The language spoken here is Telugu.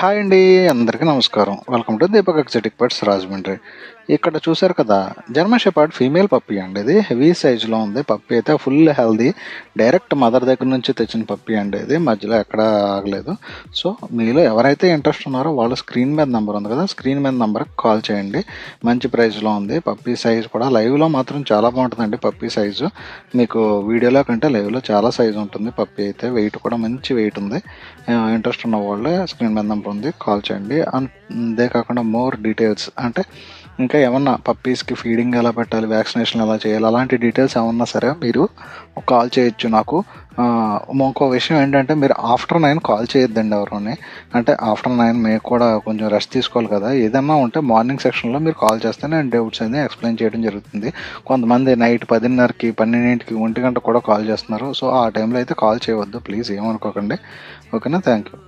హాయ్ అండి. అందరికీ నమస్కారం. Welcome to Deepak exotic pets Rajahmundry. ఇక్కడ చూసారు కదా, జర్మన్ షెపర్డ్ ఫీమేల్ పప్పీ అండి. ఇది హెవీ సైజులో ఉంది. పప్పీ అయితే ఫుల్ హెల్దీ. డైరెక్ట్ మదర్ దగ్గర నుంచి తెచ్చిన పప్పీ అండి. ఇది మధ్యలో ఎక్కడ ఆగలేదు. సో మీలో ఎవరైతే ఇంట్రెస్ట్ ఉన్నారో వాళ్ళు స్క్రీన్ మీద నెంబర్ ఉంది కదా, స్క్రీన్ మీద నెంబర్కి కాల్ చేయండి. మంచి ప్రైస్లో ఉంది. పప్పీ సైజు కూడా లైవ్లో మాత్రం చాలా బాగుంటుందండి. పప్పీ సైజు మీకు వీడియోలో కంటే లైవ్లో చాలా సైజు ఉంటుంది. పప్పీ అయితే వెయిట్ కూడా మంచి వెయిట్ ఉంది. ఇంట్రెస్ట్ ఉన్న వాళ్ళే స్క్రీన్ మీద నెంబర్ ఉంది, కాల్ చేయండి. అంతే కాకుండా మోర్ డీటెయిల్స్ అంటే ఇంకా ఏమన్నా పప్పీస్కి ఫీడింగ్ ఎలా పెట్టాలి, వ్యాక్సినేషన్ ఎలా చేయాలి, అలాంటి డీటెయిల్స్ ఏమన్నా సరే మీరు కాల్ చేయొచ్చు నాకు. ఇంకో విషయం ఏంటంటే మీరు ఆఫ్టర్ 9 కాల్ చేయొద్దండి ఎవరుని. అంటే ఆఫ్టర్ 9 మీకు కూడా కొంచెం రెస్ట్ తీసుకోవాలి కదా. ఏదన్నా ఉంటే మార్నింగ్ సెక్షన్లో మీరు కాల్ చేస్తే నేను డౌట్స్ అనేది ఎక్స్ప్లెయిన్ చేయడం జరుగుతుంది. కొంతమంది నైట్ 10:30కి 12కి 1 గంట కూడా కాల్ చేస్తున్నారు. సో ఆ టైంలో అయితే కాల్ చేయవద్దు ప్లీజ్, ఏమనుకోకండి. ఓకేనా? Thank you.